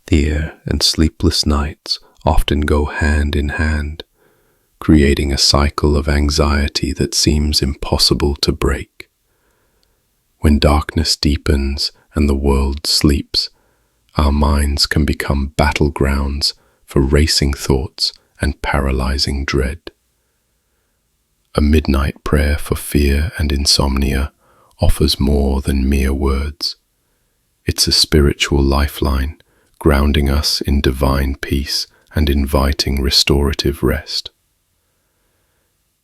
Fear and sleepless nights often go hand in hand, creating a cycle of anxiety that seems impossible to break. When darkness deepens and the world sleeps, our minds can become battlegrounds for racing thoughts and paralyzing dread. A midnight prayer for fear and insomnia offers more than mere words. It's a spiritual lifeline, grounding us in divine peace and inviting restorative rest.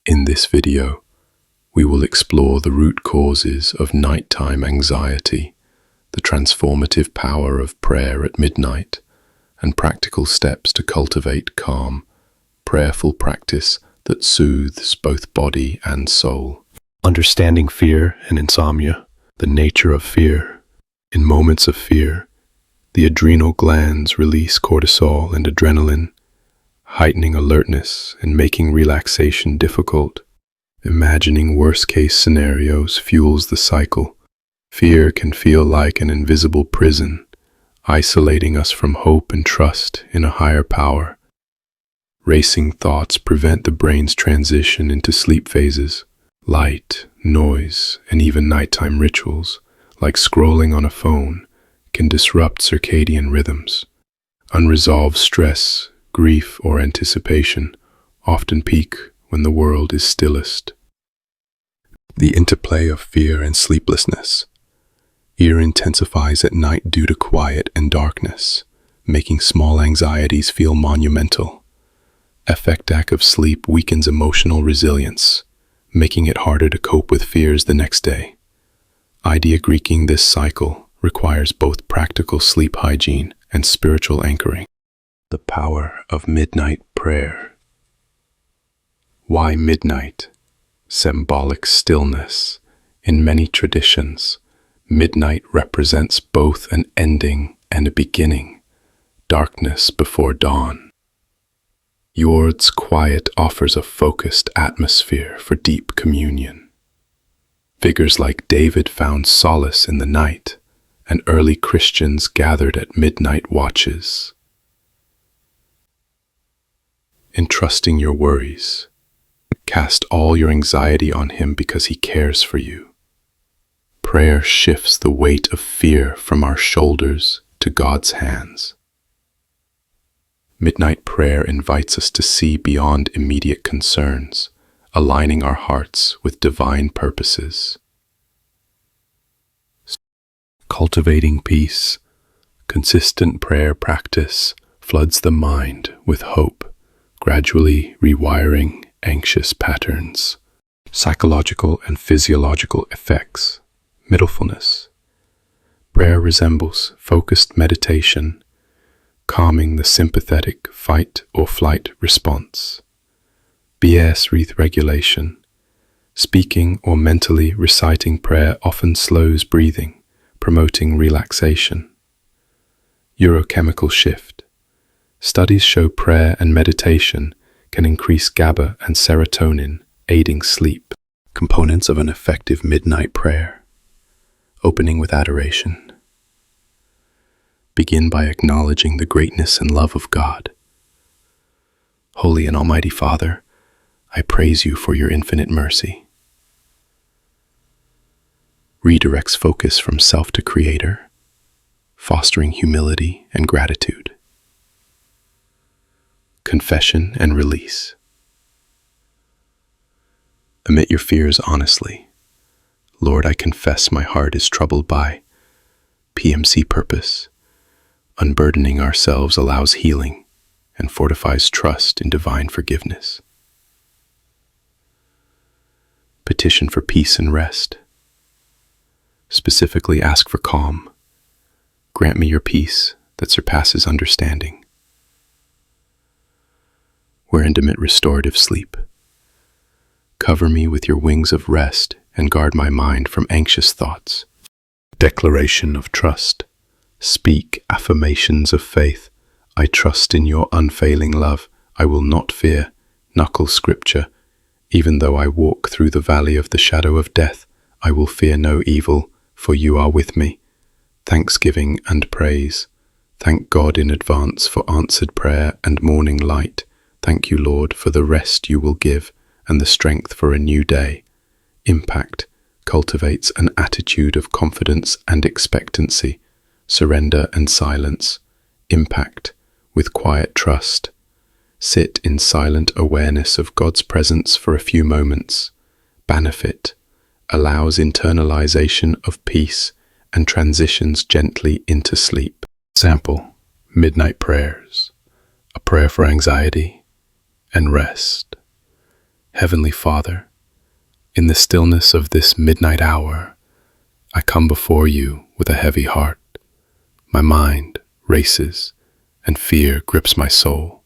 In this video, we will explore the root causes of nighttime anxiety, the transformative power of prayer at midnight, and practical steps to cultivate calm, prayerful practice that soothes both body and soul. Understanding fear and insomnia, the nature of fear. In moments of fear, the adrenal glands release cortisol and adrenaline, heightening alertness and making relaxation difficult. Imagining worst-case scenarios fuels the cycle. Fear can feel like an invisible prison, isolating us from hope and trust in a higher power. Racing thoughts prevent the brain's transition into sleep phases. Light, noise, and even nighttime rituals, like scrolling on a phone, can disrupt circadian rhythms. Unresolved stress, grief, or anticipation often peak when the world is stillest. The interplay of fear and sleeplessness. Fear intensifies at night due to quiet and darkness, making small anxieties feel monumental. Lack of sleep weakens emotional resilience, making it harder to cope with fears the next day. Greeking this cycle requires both practical sleep hygiene and spiritual anchoring. The power of midnight prayer. Why midnight? Symbolic stillness. In many traditions, midnight represents both an ending and a beginning, darkness before dawn. Yord's quiet offers a focused atmosphere for deep communion. Figures like David found solace in the night, and early Christians gathered at midnight watches. Entrusting your worries. Cast all your anxiety on Him because He cares for you. Prayer shifts the weight of fear from our shoulders to God's hands. Midnight prayer invites us to see beyond immediate concerns, aligning our hearts with divine purposes. Cultivating peace. Consistent prayer practice floods the mind with hope, gradually rewiring anxious patterns. Psychological and physiological effects. Mindfulness. Prayer resembles focused meditation, calming the sympathetic fight or flight response. Breath regulation. Speaking or mentally reciting prayer often slows breathing, promoting relaxation. Neurochemical shift. Studies show prayer and meditation can increase GABA and serotonin, aiding sleep. Components of an effective midnight prayer. Opening with adoration. Begin by acknowledging the greatness and love of God. Holy and Almighty Father, I praise you for your infinite mercy. Redirects focus from self to Creator, fostering humility and gratitude. Confession and release. Admit your fears honestly. Lord, I confess my heart is troubled by PMC purpose. Unburdening ourselves allows healing and fortifies trust in divine forgiveness. Petition for peace and rest. Specifically ask for calm. Grant me your peace that surpasses understanding. Where intimate restorative sleep. Cover me with your wings of rest and guard my mind from anxious thoughts. Declaration of trust. Speak affirmations of faith. I trust in your unfailing love. I will not fear. Knuckle scripture. Even though I walk through the valley of the shadow of death, I will fear no evil, for you are with me. Thanksgiving and praise. Thank God in advance for answered prayer and morning light. Thank you, Lord, for the rest you will give and the strength for a new day. Impact cultivates an attitude of confidence and expectancy, surrender and silence. Impact with quiet trust. Sit in silent awareness of God's presence for a few moments. Benefit allows internalization of peace and transitions gently into sleep. Example, midnight prayers, a prayer for anxiety and rest. Heavenly Father, in the stillness of this midnight hour, I come before you with a heavy heart. My mind races and fear grips my soul.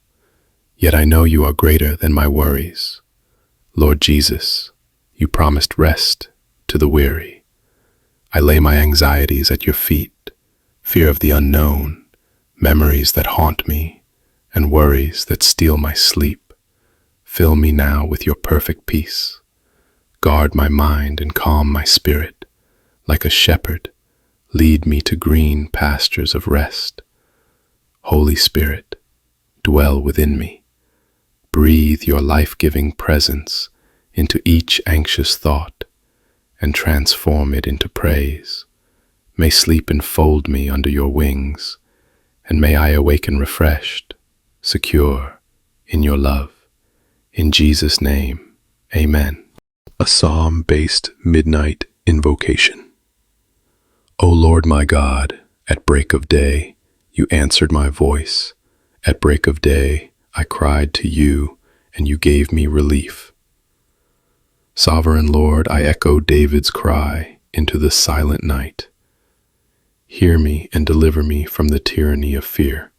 Yet I know you are greater than my worries. Lord Jesus, you promised rest to the weary. I lay my anxieties at your feet, fear of the unknown, memories that haunt me, and worries that steal my sleep. Fill me now with your perfect peace. Guard my mind and calm my spirit. Like a shepherd, lead me to green pastures of rest. Holy Spirit, dwell within me. Breathe your life-giving presence into each anxious thought and transform it into praise. May sleep enfold me under your wings, and may I awaken refreshed, secure in your love. In Jesus' name, amen. A psalm-based midnight invocation. O Lord my God, at break of day, you answered my voice. At break of day, I cried to you, and you gave me relief. Sovereign Lord, I echo David's cry into the silent night. Hear me and deliver me from the tyranny of fear.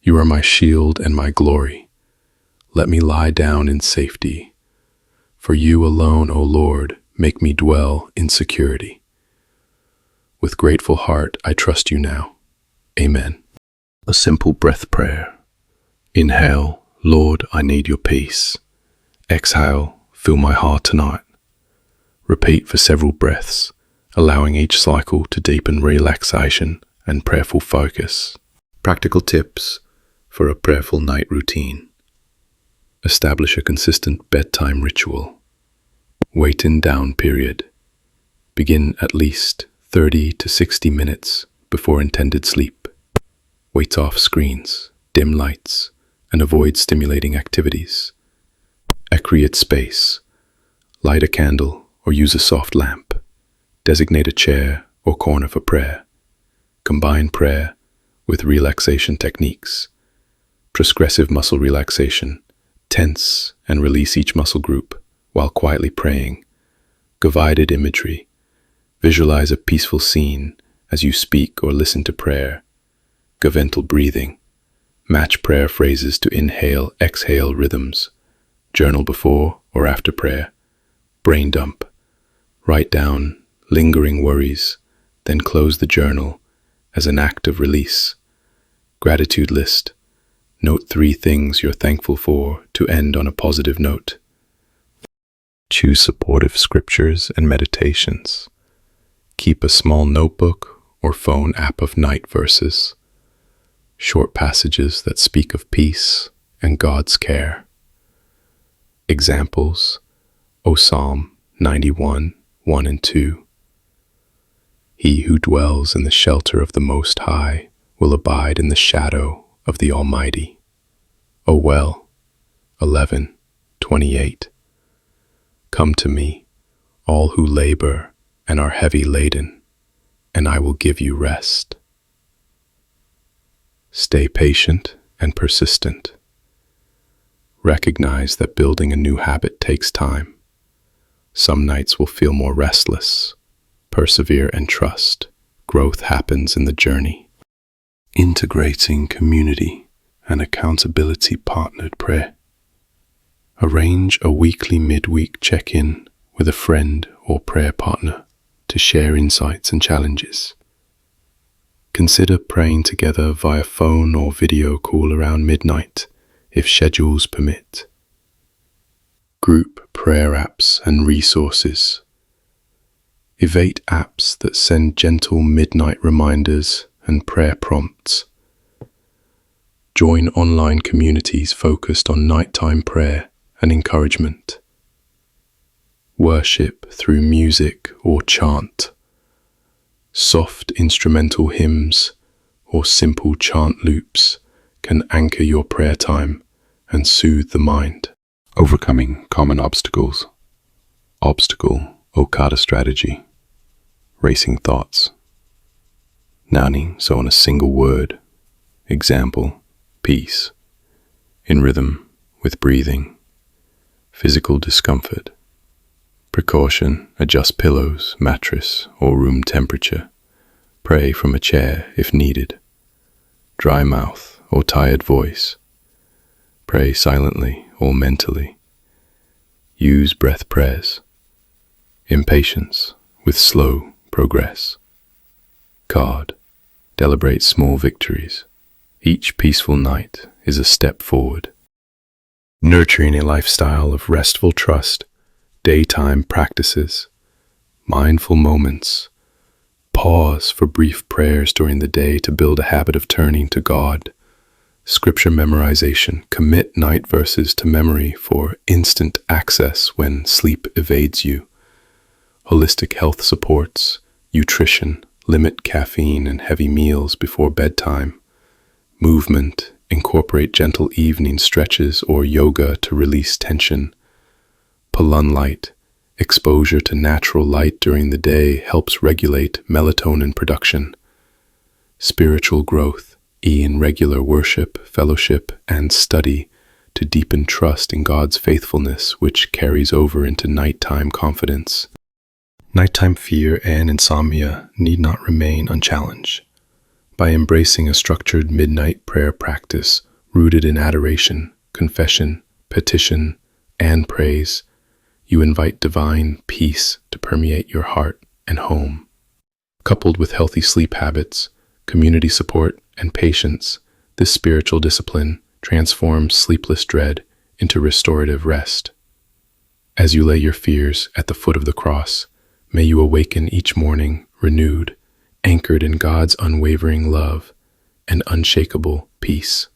You are my shield and my glory. Let me lie down in safety. For you alone, O Lord, make me dwell in security. With grateful heart, I trust you now. Amen. A simple breath prayer. Inhale, Lord, I need your peace. Exhale, fill my heart tonight. Repeat for several breaths, allowing each cycle to deepen relaxation and prayerful focus. Practical tips for a prayerful night routine. Establish a consistent bedtime ritual. Wait in down period. Begin at least 30 to 60 minutes before intended sleep. Wait off screens, dim lights, and avoid stimulating activities. Create space. Light a candle or use a soft lamp. Designate a chair or corner for prayer. Combine prayer with relaxation techniques. Progressive muscle relaxation. Tense and release each muscle group while quietly praying. Guided imagery. Visualize a peaceful scene as you speak or listen to prayer. Gentle breathing. Match prayer phrases to inhale-exhale rhythms. Journal before or after prayer. Brain dump. Write down lingering worries, then close the journal as an act of release. Gratitude list. Note 3 things you're thankful for to end on a positive note. Choose supportive scriptures and meditations. Keep a small notebook or phone app of night verses. Short passages that speak of peace and God's care. Examples, Psalm 91, 1 and 2. He who dwells in the shelter of the Most High will abide in the shadow of the Almighty. Well, 11:28. Come to me, all who labor and are heavy laden, and I will give you rest. Stay patient and persistent. Recognize that building a new habit takes time. Some nights will feel more restless. Persevere and trust. Growth happens in the journey. Integrating community and accountability partnered prayer. Arrange a weekly midweek check-in with a friend or prayer partner to share insights and challenges. Consider praying together via phone or video call around midnight if schedules permit. Group prayer apps and resources. Evade apps that send gentle midnight reminders and prayer prompts. Join online communities focused on nighttime prayer and encouragement. Worship through music or chant. Soft instrumental hymns or simple chant loops can anchor your prayer time and soothe the mind. Overcoming common obstacles. Obstacle Okada strategy. Racing thoughts. Nani, so in a single word. Example, peace. In rhythm with breathing. Physical discomfort. Precaution, adjust pillows, mattress, or room temperature. Pray from a chair if needed. Dry mouth or tired voice. Pray silently or mentally. Use breath prayers. Impatience with slow progress. Card. Celebrate small victories. Each peaceful night is a step forward. Nurturing a lifestyle of restful trust, daytime practices, mindful moments. Pause for brief prayers during the day to build a habit of turning to God. Scripture memorization. Commit night verses to memory for instant access when sleep evades you. Holistic health supports. Nutrition. Limit caffeine and heavy meals before bedtime. Movement. Incorporate gentle evening stretches or yoga to release tension. Palun light. Exposure to natural light during the day helps regulate melatonin production. Spiritual growth. In regular worship, fellowship, and study to deepen trust in God's faithfulness, which carries over into nighttime confidence. Nighttime fear and insomnia need not remain unchallenged. By embracing a structured midnight prayer practice rooted in adoration, confession, petition, and praise, you invite divine peace to permeate your heart and home. Coupled with healthy sleep habits, community support, and patience, this spiritual discipline transforms sleepless dread into restorative rest. As you lay your fears at the foot of the cross, may you awaken each morning renewed, anchored in God's unwavering love and unshakable peace.